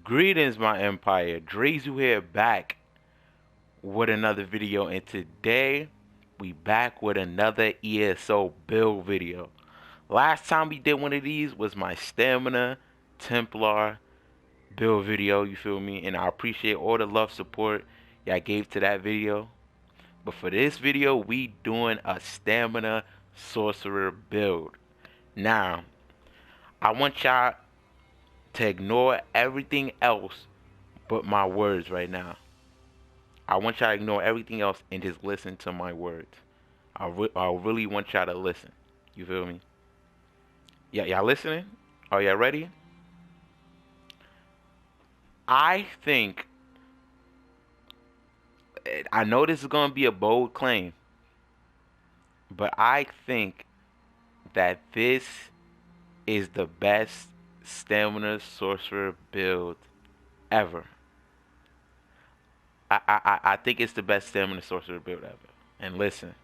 Greetings, my empire. Drezu here, back with another video, and today we back with another ESO build video. Last time we did one of these was my Stamina Templar build video, you feel me? And I appreciate all the love, support y'all gave to that video. But for this video, we doing a Stamina Sorcerer build. Now, I want y'all to ignore everything else but my words right now. I want y'all to ignore everything else and just listen to my words. I really want y'all to listen. You feel me? Yeah, y'all listening? Are y'all ready? I think, I know this is going to be a bold claim, but I think that this is the best Stamina Sorcerer build ever. I think it's the best Stamina Sorcerer build ever. And listen,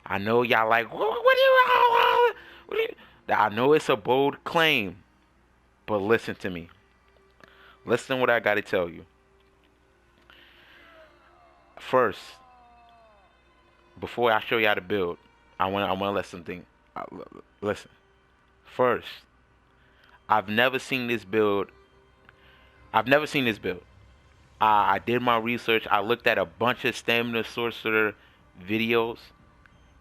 I know y'all like, what do you, I know it's a bold claim, but listen to me. Listen to what I gotta tell you. First, before I show y'all the build, I wanna let something. Listen. First, I've never seen this build. I did my research. I looked at a bunch of Stamina Sorcerer videos,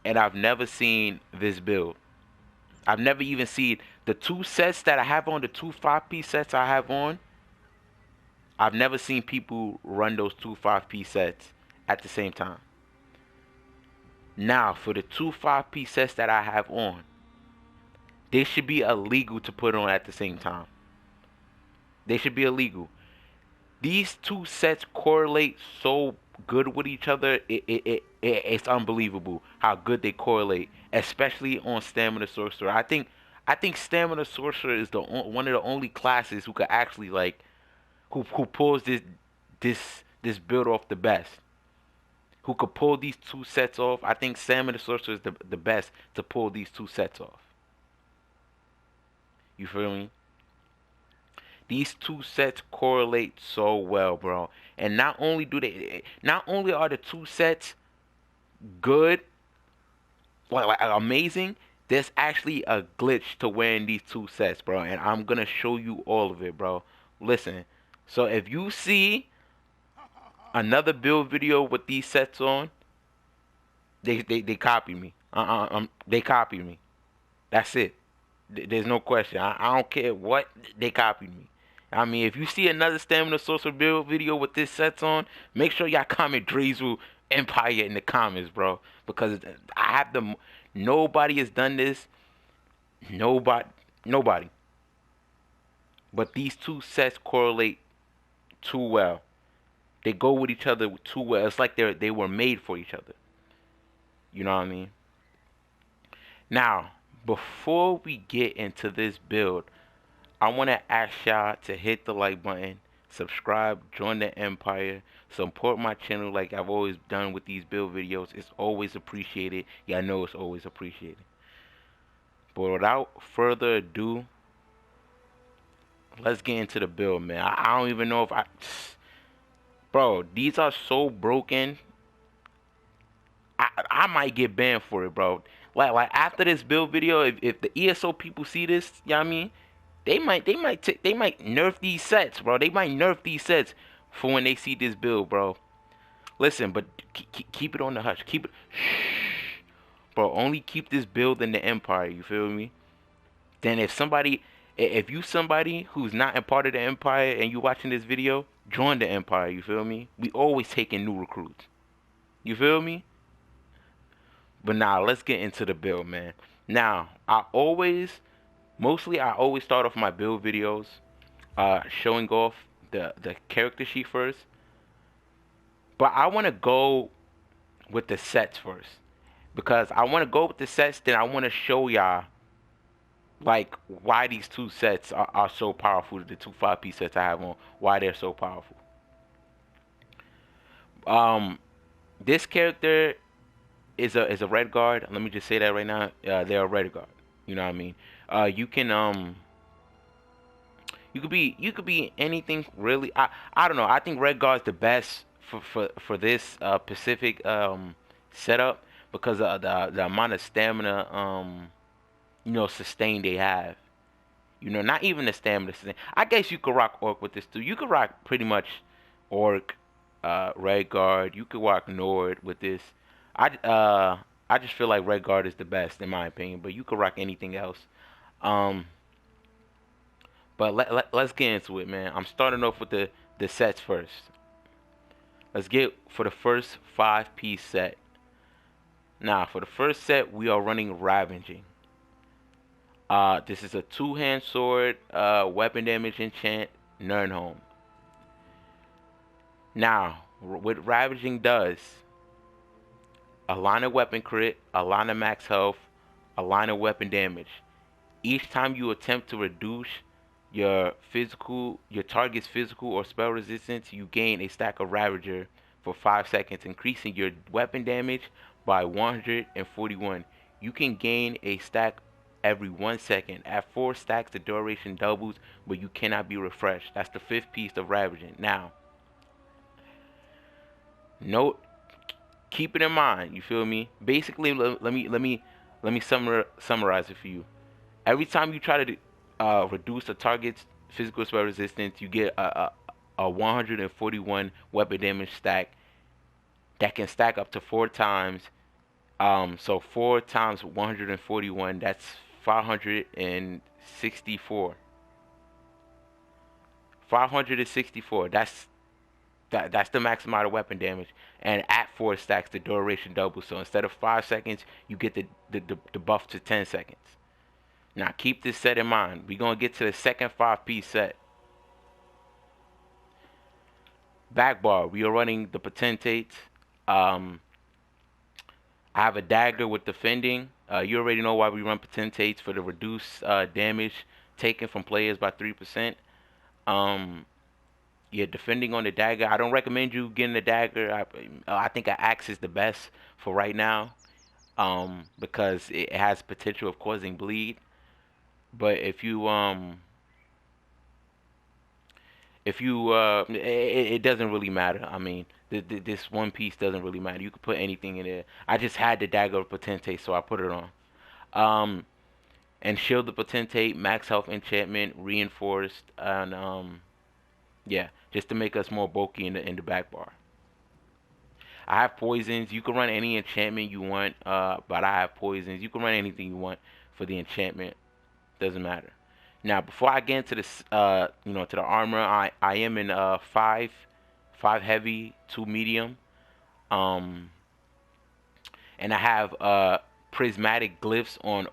and I've never seen this build. I've never even seen the two sets that I have on, the two 5-piece sets I have on. I've never seen people run those two 5-piece sets at the same time. Now, for the two 5-piece sets that I have on, they should be illegal to put on at the same time. They should be illegal. These two sets correlate so good with each other. It's unbelievable how good they correlate, especially on Stamina Sorcerer. I think Stamina Sorcerer is one of the only classes who could actually who pulls this build off the best. Who could pull these two sets off? I think Stamina Sorcerer is the best to pull these two sets off. You feel me? These two sets correlate so well, bro. And not only are the two sets good, like amazing, there's actually a glitch to wearing these two sets, bro. And I'm gonna show you all of it, bro. Listen. So if you see another build video with these sets on, they copy me. They copy me. That's it. There's no question. I don't care what, they copied me. I mean, if you see another Stamina Sorcerer build video with this sets on, make sure y'all comment Drezu Empire in the comments, bro. Because I have the, nobody has done this. Nobody. But these two sets correlate too well. They go with each other too well. It's like they were made for each other. You know what I mean? Now, before we get into this build, I want to ask y'all to hit the like button, subscribe, join the empire, support my channel like I've always done with these build videos. It's always appreciated. Y'all know it's always appreciated. But without further ado, let's get into the build, man. I don't even know if Bro, these are so broken. I might get banned for it, bro. Like after this build video, if the ESO people see this, you know what I mean? They might nerf these sets, bro. They might nerf these sets for when they see this build, bro. Listen, but keep it on the hush. Keep it, shh, bro. Only keep this build in the empire. You feel me? Then if you somebody who's not a part of the empire and you watching this video, join the empire. You feel me? We always taking new recruits. You feel me? But now let's get into the build, man. Now mostly I always start off my build videos showing off the character sheet first. But I want to go with the sets first. Because I want to go with the sets, then I want to show y'all like why these two sets are so powerful. The two 5-piece sets I have on, why they're so powerful. This character is a red guard. Let me just say that right now. They're a red guard. You know what I mean? You could be anything really. I don't know. I think Red Guard's the best for this specific setup because of the amount of stamina sustain they have. Not even the stamina sustain. I guess you could rock Orc with this too. You could rock pretty much Orc, Red Guard. You could rock Nord with this. I just feel like Red Guard is the best in my opinion, but you could rock anything else. Um, but let's get into it, man. I'm starting off with the sets first. Let's get for the first 5-piece set. Now, for the first set, we are running Ravaging. This is a 2-hand sword, weapon damage enchant, Nirnholm. Now, what Ravaging does, a line of weapon crit, a line of max health, a line of weapon damage. Each time you attempt to reduce your target's physical or spell resistance, you gain a stack of Ravager for 5 seconds, increasing your weapon damage by 141. You can gain a stack every 1 second. At 4 stacks, the duration doubles, but you cannot be refreshed. That's the 5th piece of Ravaging. Now, note, keep it in mind. You feel me? Basically, let me summarize it for you. Every time you try to reduce a target's physical spell resistance, you get a 141 weapon damage stack that can stack up to 4 times. So 4 times 141, that's 564. 564. That's the max amount of weapon damage. And at 4 stacks, the duration doubles. So instead of 5 seconds, you get the buff to 10 seconds. Now keep this set in mind. We're gonna get to the second 5-piece set. Back bar. We are running the Potentates. I have a dagger with defending. You already know why we run Potentates, for the reduced damage taken from players by 3%. Yeah, defending on the dagger. I don't recommend you getting the dagger. I think an axe is the best for right now, because it has potential of causing bleed. But if you it doesn't really matter. I mean, this one piece doesn't really matter. You could put anything in there. I just had the dagger of Potentate, so I put it on. And shield the Potentate, max health enchantment, reinforced, and yeah, just to make us more bulky in the back bar. I have poisons. You can run any enchantment you want, but I have poisons. You can run anything you want for the enchantment. Doesn't matter. Now, before I get into this, to the armor, I am in 5 heavy, 2 medium, and I have prismatic glyphs on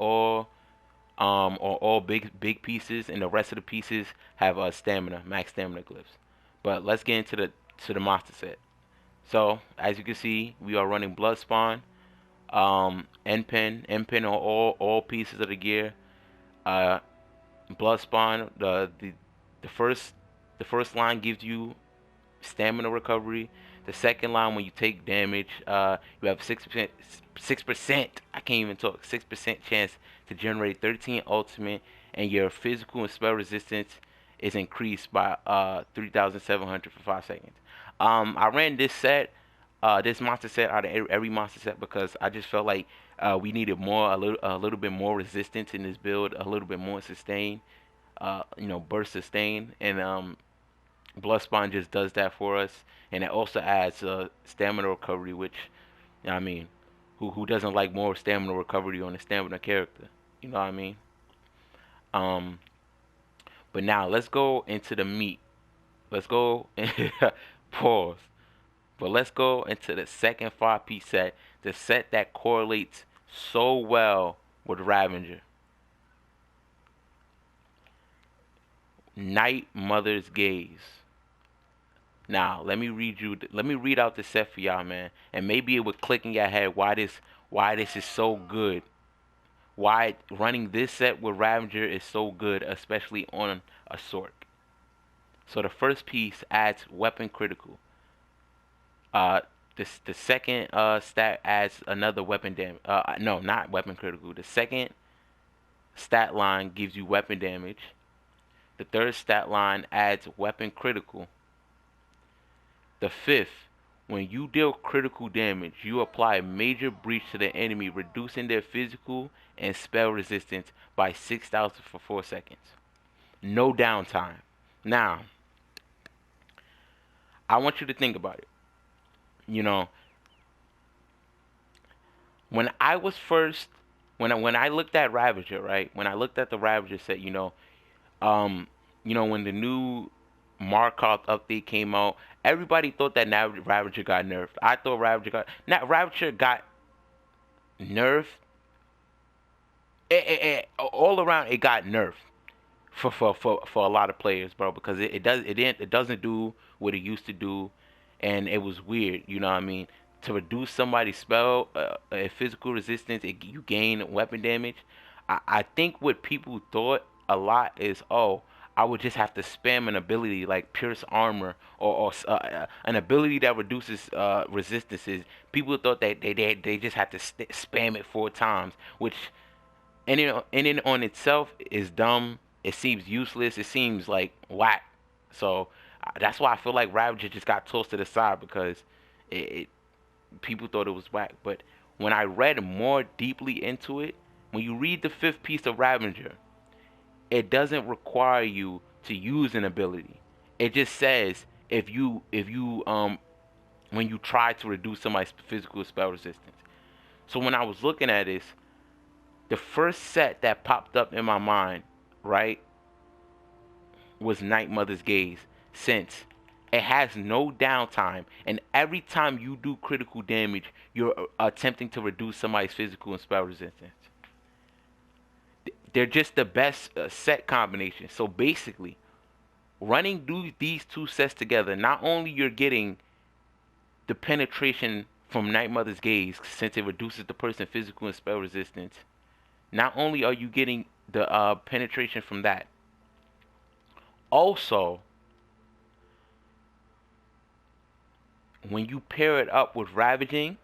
all big pieces, and the rest of the pieces have stamina, max stamina glyphs. But let's get into the monster set. So as you can see, we are running Bloodspawn, end pen on all pieces of the gear. Bloodspawn, the first line gives you stamina recovery. The second line, when you take damage, you have 6%. I can't even talk. 6% chance to generate 13 ultimate, and your physical and spell resistance is increased by 3,700 for 5 seconds. I ran this set, this monster set out of every monster set because I just felt like we needed a little bit more resistance in this build, a little bit more sustain, burst sustain, and Bloodspawn just does that for us, and it also adds stamina recovery, which, I mean, who doesn't like more stamina recovery on a stamina character? You know what I mean? But now let's go into the meat. Let's go pause. But let's go into the second 5-piece set, the set that correlates so well with Ravager. Night Mother's Gaze. Now, let me read out the set for y'all, man, and maybe it would click in your head why this is so good. Why running this set with Ravager is so good, especially on a Sorc. So the first piece adds weapon critical. The second stat adds another weapon damage. No, not weapon critical. The second stat line gives you weapon damage. The third stat line adds weapon critical. The fifth, when you deal critical damage, you apply major breach to the enemy, reducing their physical and spell resistance by 6,000 for 4 seconds. No downtime. Now, I want you to think about it. You know, when I was first, when I looked at Ravager, right? When I looked at the Ravager set, when the new Markarth update came out, everybody thought that now Ravager got nerfed. I thought Ravager got nerfed. All around, it got nerfed for a lot of players, bro, because it doesn't do what it used to do, and it was weird. You know what I mean? To reduce somebody's spell, physical resistance, you gain weapon damage. I think what people thought a lot is, oh, I would just have to spam an ability like Pierce Armor or an ability that reduces resistances. People thought that they just had to spam it 4 times, which in and on itself is dumb. It seems useless. It seems like whack. So that's why I feel like Ravager just got tossed to the side, because people thought it was whack. But when I read more deeply into it, when you read the 5th piece of Ravager, it doesn't require you to use an ability. It just says if you when you try to reduce somebody's physical spell resistance. So when I was looking at this, the first set that popped up in my mind, right, was Night Mother's Gaze, since it has no downtime, and every time you do critical damage, you're attempting to reduce somebody's physical and spell resistance. They're just the best set combination. So basically, running these 2 sets together, not only you're getting the penetration from Night Mother's Gaze, since it reduces the person's physical and spell resistance, not only are you getting the penetration from that, also, when you pair it up with Ravaging,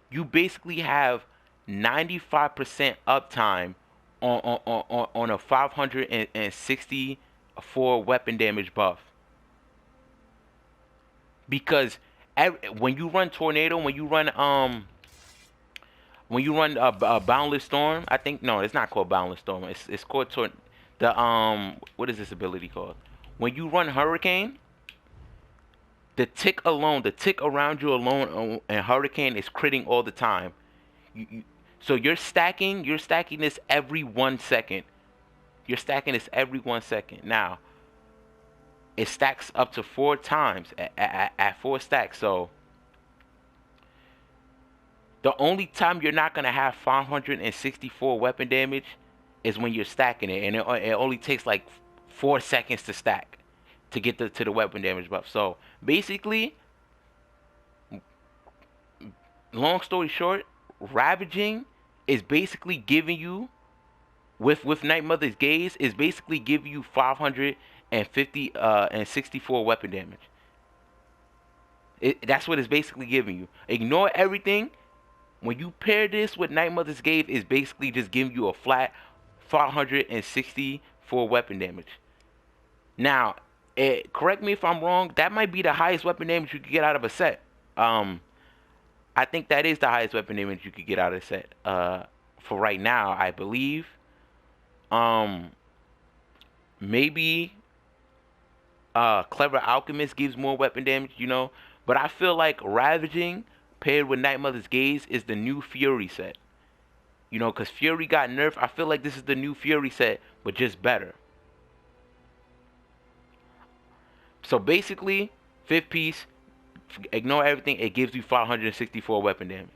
you basically have 95% uptime on a 564 weapon damage buff. Because when you run Tornado, when you run Boundless Storm, I think, no, it's not called Boundless Storm. It's called what is this ability called? When you run Hurricane, the tick around you alone and Hurricane is critting all the time. So you're stacking this every 1 second. You're stacking this every 1 second. Now, it stacks up to 4 times at 4 stacks. So the only time you're not gonna have 564 weapon damage is when you're stacking it, and it only takes like 4 seconds to stack to get to the weapon damage buff. So basically, long story short, Ravaging is basically giving you, with Night Mother's Gaze, is basically giving you 564 weapon damage. That's what it's basically giving you. Ignore everything. When you pair this with Night Mother's Gaze, it's basically just giving you a flat 564 weapon damage. Now, correct me if I'm wrong, that might be the highest weapon damage you could get out of a set. I think that is the highest weapon damage you could get out of a set. For right now, I believe. Maybe Clever Alchemist gives more weapon damage, But I feel like Ravaging paired with Night Mother's Gaze is the new Fury set. Because Fury got nerfed. I feel like this is the new Fury set, but just better. So basically, 5th piece, ignore everything. It gives you 564 weapon damage.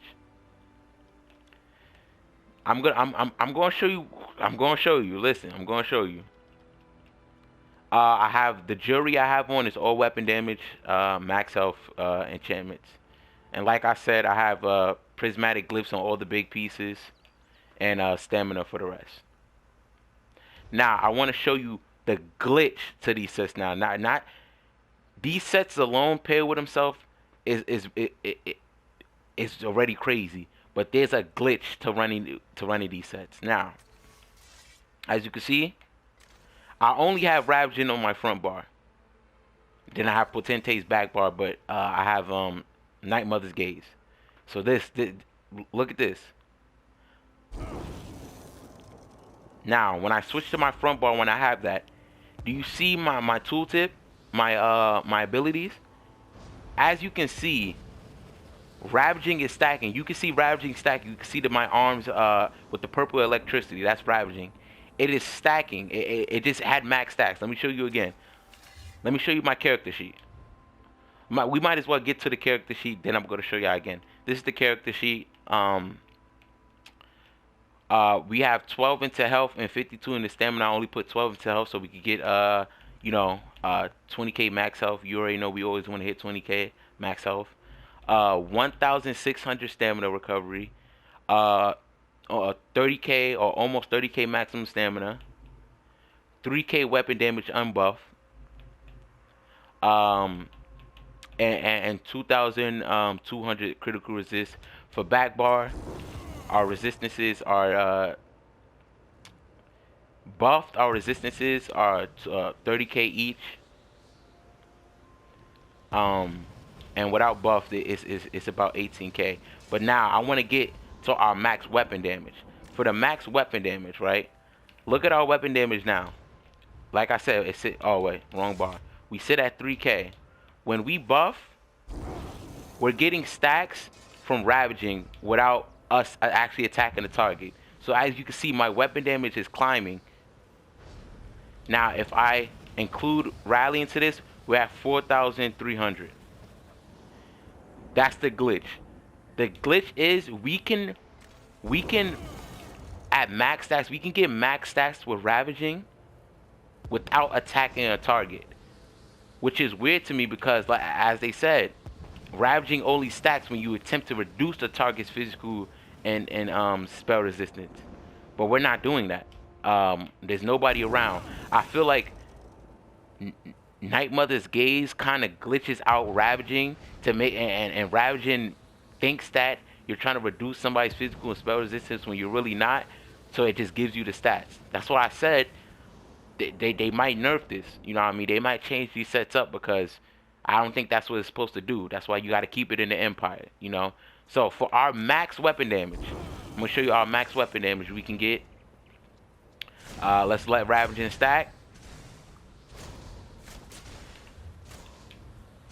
I'm gonna show you. Listen, I'm gonna show you. I have the Jury I have on is all weapon damage, max health, enchantments, and like I said, I have prismatic glyphs on all the big pieces, and stamina for the rest. Now I want to show you the glitch to these sets. Now, not these sets alone paired with themselves is already crazy. But there's a glitch to running these sets. Now, as you can see, I only have Ravaging on my front bar. Then I have Potente's back bar, but I have Night Mother's Gaze. So this, look at this. Now, when I switch to my front bar, when I have that, do you see my tooltip, my abilities? As you can see, Ravaging is stacking. You can see Ravaging stacking. You can see that my arms with the purple electricity. That's Ravaging. It is stacking. It just had max stacks. Let me show you again. Let me show you my character sheet. We might as well get to the character sheet. Then I'm going to show y'all again. This is the character sheet. We have 12 into health and 52 into stamina. I only put 12 into health so we could get 20k max health. You already know we always want to hit 20k max health. 1,600 stamina recovery. 30k or almost 30k maximum stamina. 3k weapon damage unbuff. And 2,200 critical resist. For back bar, our resistances are buffed. Our resistances are 30k each. And without buffed, it's about 18k. But now I want to get to our max weapon damage. For the max weapon damage, right? Look at our weapon damage now. Like I said, oh wait, wrong bar. We sit at 3k. When we buff, we're getting stacks from Ravaging without us actually attacking the target. So as you can see, my weapon damage is climbing. Now, if I include Rally into this, we're at 4,300. That's the glitch. The glitch is we can at max stacks, we can get max stacks with Ravaging without attacking a target. Which is weird to me because, like, as they said, Ravaging only stacks when you attempt to reduce the target's physical and spell resistance. But we're not doing that. There's nobody around. I feel like Night Mother's Gaze kind of glitches out Ravaging to make and Ravaging thinks that you're trying to reduce somebody's physical and spell resistance when you're really not. So it just gives you the stats. That's why I said they might nerf this. You know what I mean? They might change these sets up because I don't think that's what it's supposed to do. That's why you got to keep it in the Empire, you know? So for our max weapon damage, I'm going to show you our max weapon damage we can get. Let's let Ravaging stack.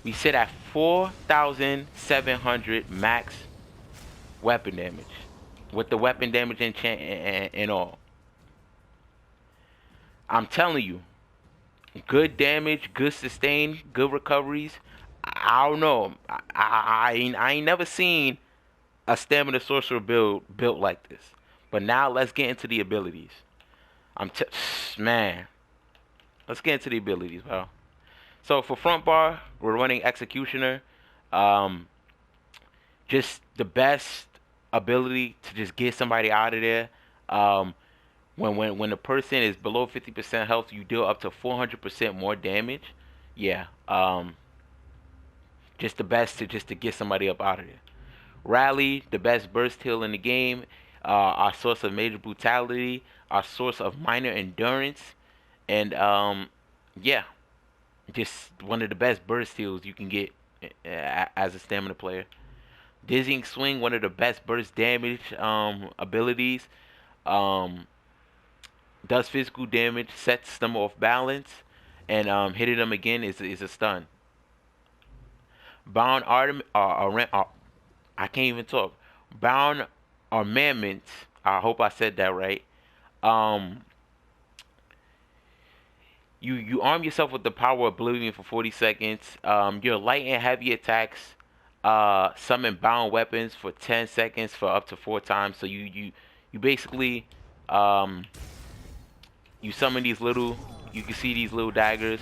We sit at 4,700 max weapon damage. With the weapon damage enchant and all. I'm telling you, good damage, good sustain, good recoveries. I don't know. I ain't never seen a stamina sorcerer built like this. But now let's get into the abilities. Man, let's get into the abilities, bro. So for front bar, we're running Executioner. Just the best ability to just get somebody out of there. When the person is below 50% health, you deal up to 400% more damage. Yeah. Just the best to get somebody up out of there. Rally, the best burst heal in the game. Our source of major brutality. Our source of minor endurance. And yeah. Just one of the best burst heals you can get as a stamina player. Dizzying Swing, one of the best burst damage abilities. Does physical damage, sets them off balance, and hitting them again is a stun. Bound I can't even talk. Bound Armament. I hope I said that right. You arm yourself with the power of Oblivion for 40 seconds. Your light and heavy attacks summon bound weapons for 10 seconds for up to 4 times. So you basically you summon these little, you can see these little daggers.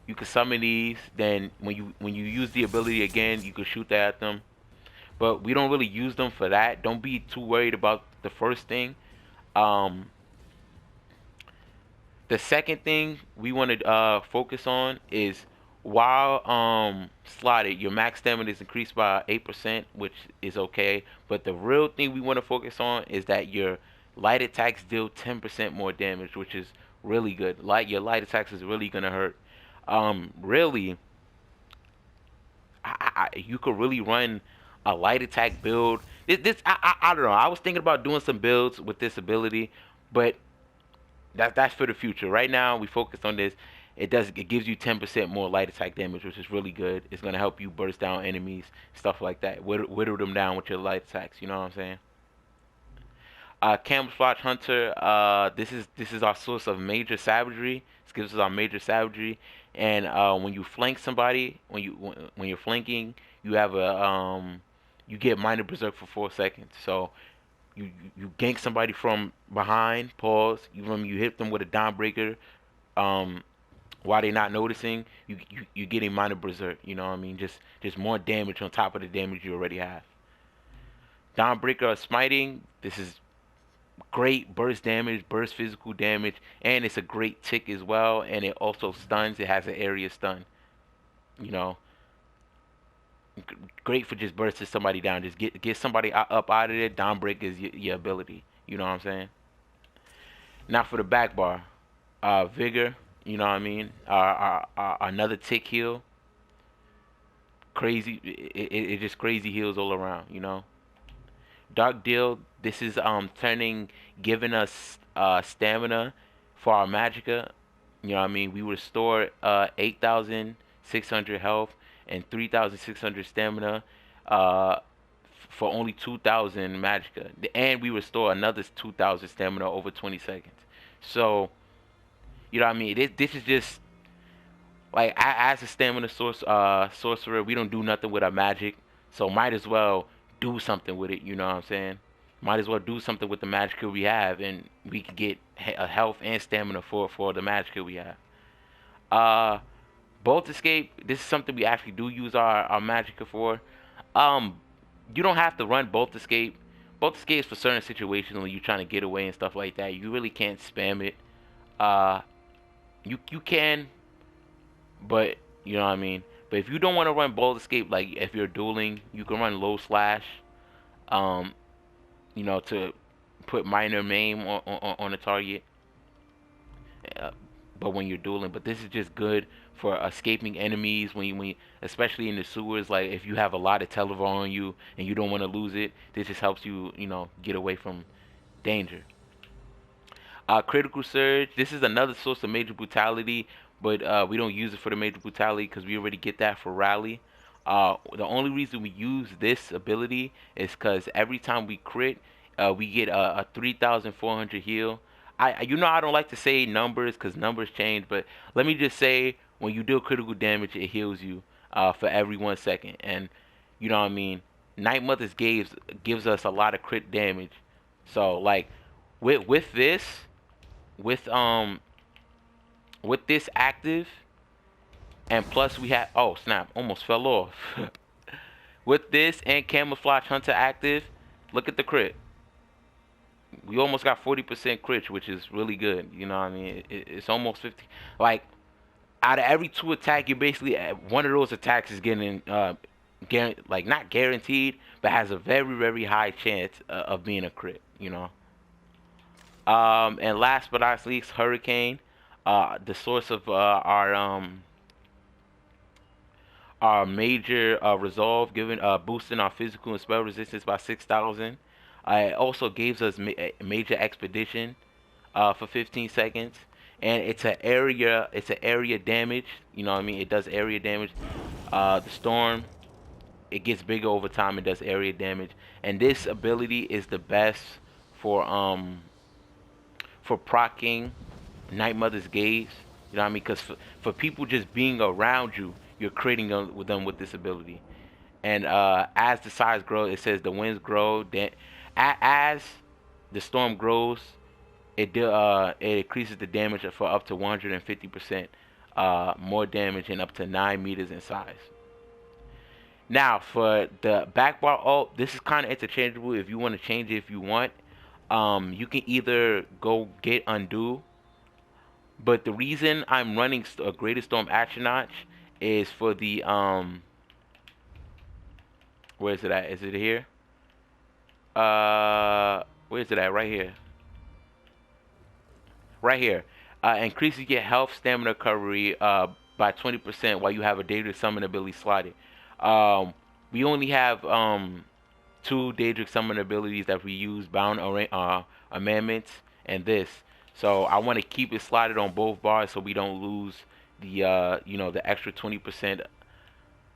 You can summon these. Then when you use the ability again, you can shoot at them. But we don't really use them for that. Don't be too worried about the first thing. The second thing we want to focus on is while slotted, your max stamina is increased by 8%, which is okay. But the real thing we want to focus on is that your light attacks deal 10% more damage, which is really good. Your light attacks is really gonna hurt. Really, you could really run a light attack build. I don't know. I was thinking about doing some builds with this ability, but that's for the future. Right now, we focus on this. It gives you 10% more light attack damage, which is really good. It's gonna help you burst down enemies, stuff like that. Whittle them down with your light attacks. You know what I'm saying? Camouflage Hunter. This is our source of major savagery. This gives us our major savagery, and when you flank somebody, when you're flanking, you have a you get minor berserk for 4 seconds. So you gank somebody from behind. Pause. You hit them with a dawnbreaker. Um, while they're not noticing, you getting minor berserk. You know what I mean? Just more damage on top of the damage you already have. Dawnbreaker or smiting. This is great burst damage, burst physical damage, and it's a great tick as well. And it also stuns. It has an area stun. You know, great for just bursting somebody down. Just get somebody up out of there. Dawnbreaker is your ability. You know what I'm saying? Now for the back bar, vigor. You know what I mean? Another tick heal. Crazy. It just crazy heals all around. You know. Dark Deal, this is giving us stamina for our magicka. You know what I mean? We restore 8,600 health and 3,600 stamina for only 2,000 magicka. And we restore another 2,000 stamina over 20 seconds. So, you know what I mean? This is just like as a stamina sorcerer, we don't do nothing with our magic. So might as well do something with it. You know what I'm saying? Might as well do something with the magic we have, and we can get a health and stamina for the magic we have. Uh, Bolt escape. This is something we actually do use our magic for. Um, you don't have to run bolt escape. Bolt escape is for certain situations when you're trying to get away and stuff like that. You really can't spam it. Uh, you can, but you know what I mean. But if you don't want to run bolt escape, like if you're dueling, you can run low slash. Um, to put minor maim on the target. Uh, but when you're dueling, but this is just good for escaping enemies especially in the sewers. Like if you have a lot of televar on you and you don't want to lose it, this just helps you, get away from danger. Critical Surge. This is another source of major brutality, but we don't use it for the major brutality because we already get that for rally. The only reason we use this ability is because every time we crit, we get a 3,400 heal. I don't like to say numbers because numbers change, but let me just say when you deal critical damage, it heals you for every 1 second, and you know what I mean. Night Mother's gives us a lot of crit damage, so like with this with with this active, and plus we have, oh snap, almost fell off. With this and Camouflage Hunter active, look at the crit. We almost got 40% crit, which is really good. You know what I mean? It's almost 50. Like out of every 2 attack, you basically one of those attacks is getting like not guaranteed, but has a very very high chance of being a crit. You know. And last but not least, Hurricane, the source of our major resolve, giving boosting our physical and spell resistance by 6,000. It also gives us major expedition for 15 seconds, and it's an area damage. You know what I mean? It does area damage. The storm, it gets bigger over time. It does area damage, and this ability is the best for proccing Night Mother's gaze. You know what I mean? Because for people just being around you, you're creating them with this ability. And as the size grows, it says the winds grow. Then, as the storm grows, it increases the damage for up to 150% more damage and up to 9 meters in size. Now for the back bar ult, this is kind of interchangeable. If you want to change it, if you want, you can either go get undo. But the reason I'm running a Greatest Storm Action Notch is for the where is it at? Is it here? Where is it at? Right here. Right here. Increases your health, stamina, recovery by 20% while you have a Daedric summon ability slotted. Um, we only have two Daedric summon abilities that we use: Bound Amendments and this. So I want to keep it slotted on both bars so we don't lose the the extra 20%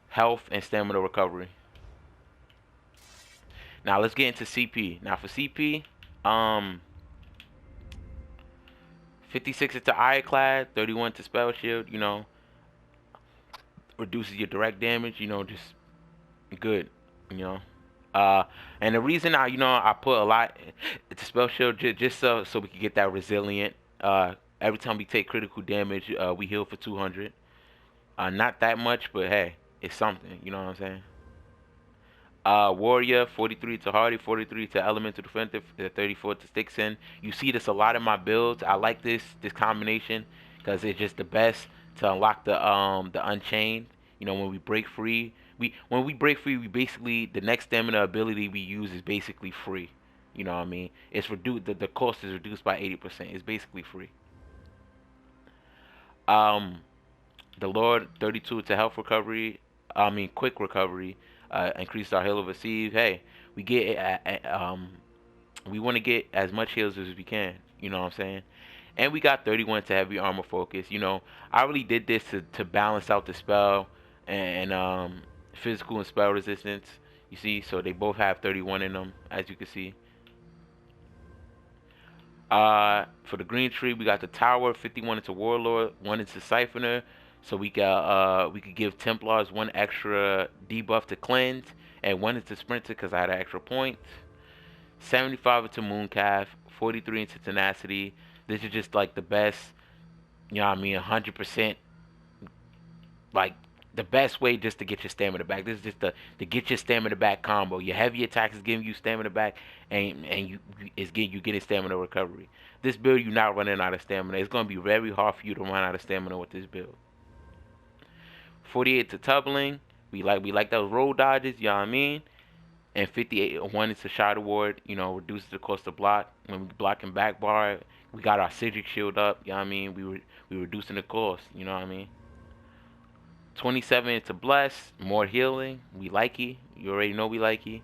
health and stamina recovery. Now let's get into CP. Now for CP, 56 into Ironclad, 31 to Spell Shield. Reduces your direct damage. Just good. You know. And the reason I put a lot into Spell Shield just so we can get that resilient. Every time we take critical damage, we heal for 200. Not that much, but hey, it's something. You know what I'm saying? Warrior, 43 to Hardy, 43 to Elemental Defensive, 34 to Stixon. You see this a lot in my builds. I like this combination because it's just the best to unlock the Unchained. When we break free, we basically, the next stamina ability we use is basically free. You know what I mean? It's reduced. The cost is reduced by 80%. It's basically free. The Lord, 32 to health recovery. Quick recovery. Increase our heal of a sieve. Hey, we want to get as much heals as we can. You know what I'm saying? And we got 31 to heavy armor focus. I really did this to balance out the spell and physical and spell resistance. You see, so they both have 31 in them, as you can see. For the green tree, we got the tower, 51 into Warlord, 1 into Siphoner. So we could give Templars 1 extra debuff to cleanse, and 1 into Sprinter because I had an extra point. 75 into Mooncalf, 43 into Tenacity. This is just like the best, 100%, like the best way just to get your stamina back. This is just the get your stamina back combo. Your heavy attacks is giving you stamina back, and you getting stamina recovery. This build, you're not running out of stamina. It's gonna be very hard for you to run out of stamina with this build. 48 to Tumbling. We like those roll dodges, you know what I mean? And 58, 1 is a Shadow Ward, reduces the cost of block. When we blocking back bar, we got our Sigil shield up, you know what I mean? We reducing the cost, you know what I mean? 27 into Bless, more healing. We like it. You already know we like it.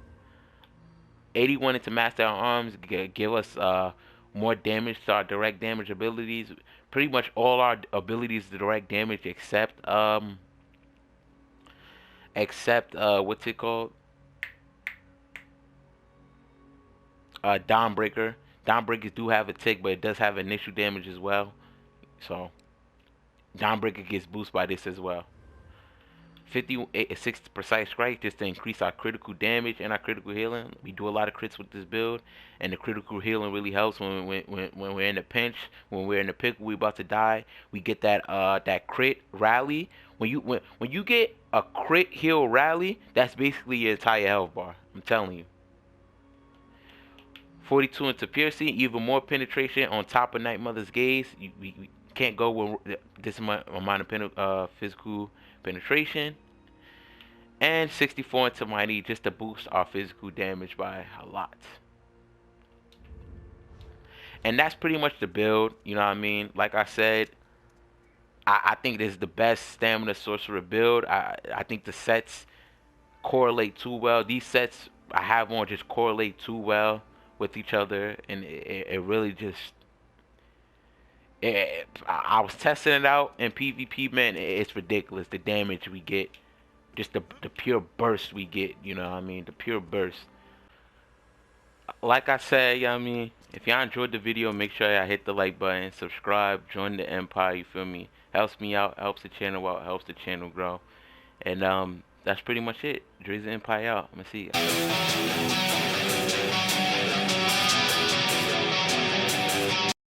81 into Master Arms, give us more damage to our direct damage abilities. Pretty much all our abilities direct damage except what's it called? Dawnbreaker. Dawnbreakers do have a tick, but it does have initial damage as well. So Dawnbreaker gets boosted by this as well. 6 precise strike just to increase our critical damage and our critical healing. We do a lot of crits with this build, and the critical healing really helps when we're in a pinch, when we're in a pickle, we about to die. We get that crit rally. When you get a crit heal rally, that's basically your entire health bar. I'm telling you. 42 into piercing, even more penetration on top of Night Mother's Gaze. We can't go with this amount of physical penetration. And 64 into Mighty just to boost our physical damage by a lot. And that's pretty much the build, you know what I mean? Like I said, I think this is the best stamina sorcerer build. I think the sets correlate too well. These sets I have on just correlate too well with each other, and it really just I was testing it out in PvP, man. It's ridiculous the damage we get, just the pure burst we get, you know what I mean? The pure burst. Like I said, you know what I mean? If y'all enjoyed the video, make sure y'all hit the like button, subscribe, join the empire, you feel me? Helps me out, helps the channel out, helps the channel grow. And that's pretty much it. Drizzy Empire out. I'm gonna see you.